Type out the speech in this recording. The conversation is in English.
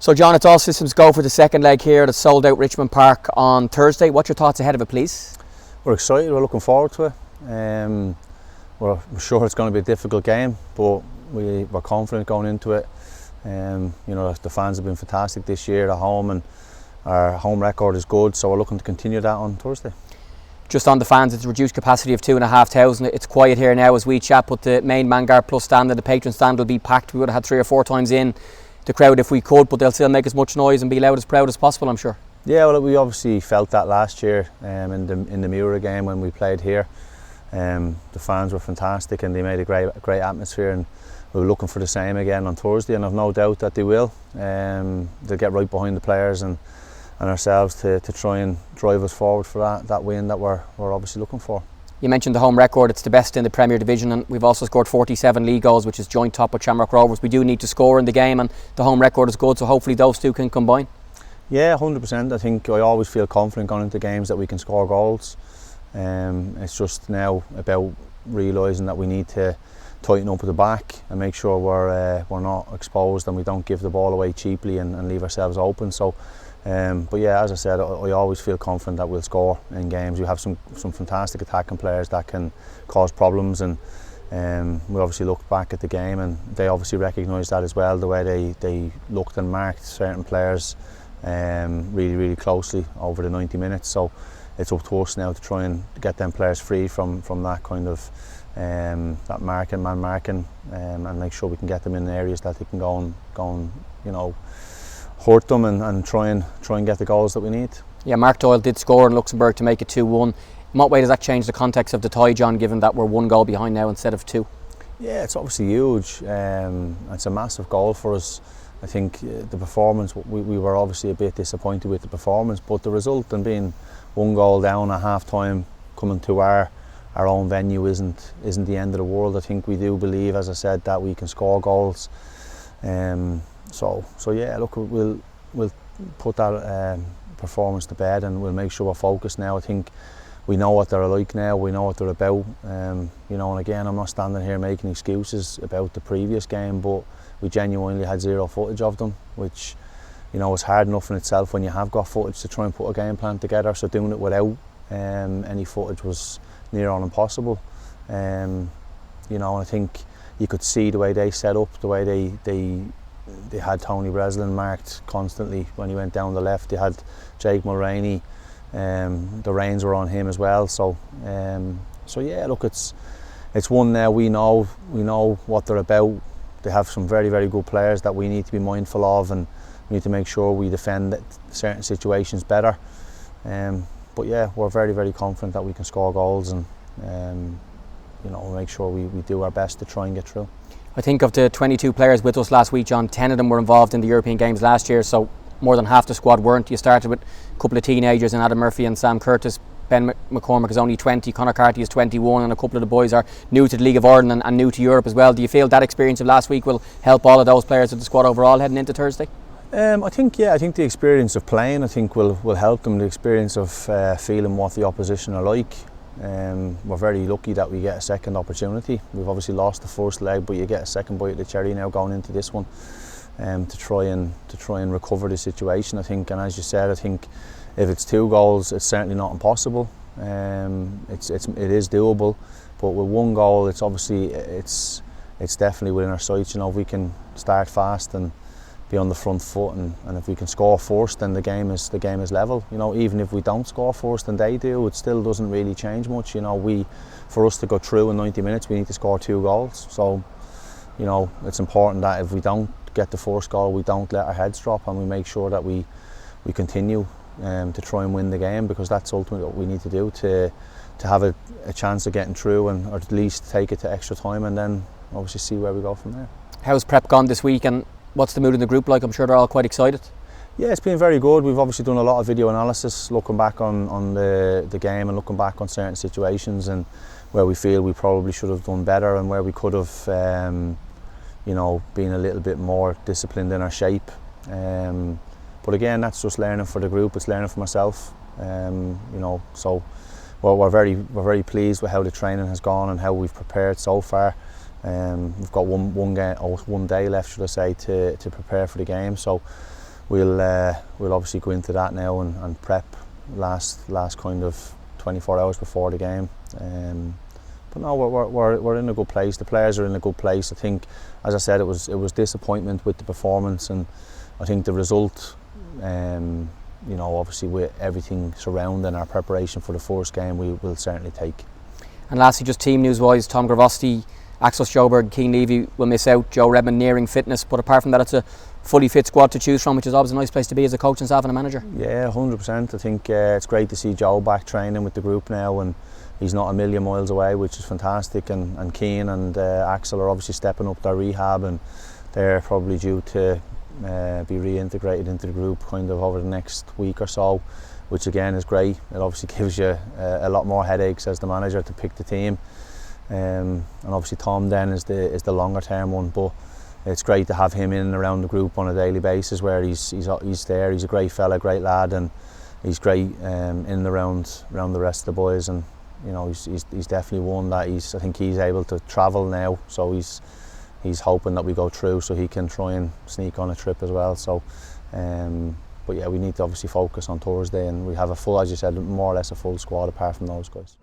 So John, it's all systems go for the second leg here at a sold out Richmond Park on Thursday. What's your thoughts ahead of it, please? We're excited, we're looking forward to it. We're sure it's going to be a difficult game, but we're confident going into it. You know, the fans have been fantastic this year at home, and our home record is good, so we're looking to continue that on Thursday. Just on the fans, it's a reduced capacity of 2,500. It's quiet here now as we chat, but the main Mangar Plus stand and the patron stand will be packed. We would have had 3 or 4 times in the crowd if we could, but they'll still make as much noise and be loud as proud as possible, I'm sure. Yeah, well, we obviously felt that last year in the 𝗔𝗎 game when we played here. The fans were fantastic and they made a great atmosphere, and we were looking for the same again on Thursday, and I've no doubt that they will. They'll get right behind the players and ourselves to try and drive us forward for that win that we're obviously looking for. You mentioned the home record, it's the best in the Premier Division, and we've also scored 47 league goals, which is joint top with Shamrock Rovers. We do need to score in the game, and the home record is good, so hopefully those two can combine. Yeah, 100%. I think I always feel confident going into games that we can score goals. It's just now about realising that we need to tighten up at the back and make sure we're not exposed and we don't give the ball away cheaply and leave ourselves open. So, but yeah, as I said, I always feel confident that we'll score in games. We have some fantastic attacking players that can cause problems, and we obviously looked back at the game and they obviously recognised that as well, the way they looked and marked certain players really closely over the 90 minutes. So it's up to us now to try and get them players free from that kind of that man marking, and make sure we can get them in areas that they can go and you know, hurt them and try and get the goals that we need. Yeah, Mark Doyle did score in Luxembourg to make it 2-1. In what way does that change the context of the tie, John, given that we're 1 goal behind now instead of 2? Yeah, it's obviously huge. It's a massive goal for us. I think the performance, we were obviously a bit disappointed with the performance, but the result in being 1 goal down at half time coming to our own venue isn't the end of the world. I think we do believe, as I said, that we can score goals. So yeah, look, we'll put that performance to bed and we'll make sure we're focused now. I think we know what they're like now, we know what they're about. You know, and again, I'm not standing here making excuses about the previous game, but we genuinely had 0 footage of them, which, you know, is hard enough in itself when you have got footage to try and put a game plan together. So doing it without any footage was near on impossible. You know, and I think you could see the way they set up, the way they had Tony Breslin marked constantly when he went down the left. They had Jake Mulroney, the reins were on him as well. So yeah, look, it's one now. We know what they're about. They have some very good players that we need to be mindful of, and we need to make sure we defend certain situations better. But yeah, we're very confident that we can score goals, and you know, make sure we do our best to try and get through. I think of the 22 players with us last week, John, 10 of them were involved in the European Games last year, so more than half the squad weren't. You started with a couple of teenagers in Adam Murphy and Sam Curtis. Ben McCormick is only 20, Conor Carty is 21, and a couple of the boys are new to the League of Ireland and new to Europe as well. Do you feel that experience of last week will help all of those players of the squad overall heading into Thursday? I think the experience of playing, I think, will help them. The experience of feeling what the opposition are like. We're very lucky that we get a second opportunity. We've obviously lost the first leg, but you get a second bite of the cherry now going into this one, to try and recover the situation, I think. And as you said, I think if it's 2 goals, it's certainly not impossible. It is doable, but with 1 goal, it's obviously it's definitely within our sights. You know, if we can start fast and be on the front foot, and if we can score first, then the game is level. You know, even if we don't score first and they do, it still doesn't really change much. You know, for us to go through in 90 minutes, we need to score 2 goals. So, you know, it's important that if we don't get the first goal, we don't let our heads drop, and we make sure that we continue to try and win the game, because that's ultimately what we need to do to have a chance of getting through, or at least take it to extra time, and then obviously see where we go from there. How's prep gone this week, and what's the mood in the group like? I'm sure they're all quite excited. Yeah, it's been very good. We've obviously done a lot of video analysis, looking back on the game and looking back on certain situations and where we feel we probably should have done better, and where we could have you know, been a little bit more disciplined in our shape. But again, that's just learning for the group. It's learning for myself. You know, so we're very pleased with how the training has gone and how we've prepared so far. We've got one day left, should I say, to prepare for the game. So we'll obviously go into that now and prep last kind of 24 hours before the game. But no, we're in a good place. The players are in a good place. I think, as I said, it was disappointment with the performance, and I think the result, you know, obviously with everything surrounding our preparation for the first game, we will certainly take. And lastly, just team news wise, Tom Gravosty, Axel Sjoberg, Cian Levy will miss out. Joe Redmond nearing fitness, but apart from that, it's a fully fit squad to choose from, which is always a nice place to be as a coach and staff and a manager. Yeah, 100%. I think it's great to see Joe back training with the group now, and he's not a million miles away, which is fantastic. And Cian and Axel are obviously stepping up their rehab, and they're probably due to be reintegrated into the group kind of over the next week or so, which again is great. It obviously gives you a lot more headaches as the manager to pick the team, and obviously Tom then is the longer term one, but it's great to have him in and around the group on a daily basis, where he's there. He's a great fella, great lad, and he's great in and around the rest of the boys. And you know, he's definitely one that I think he's able to travel now, so he's hoping that we go through so he can try and sneak on a trip as well. So but yeah, we need to obviously focus on Thursday, and we have a full, as you said, more or less a full squad apart from those guys.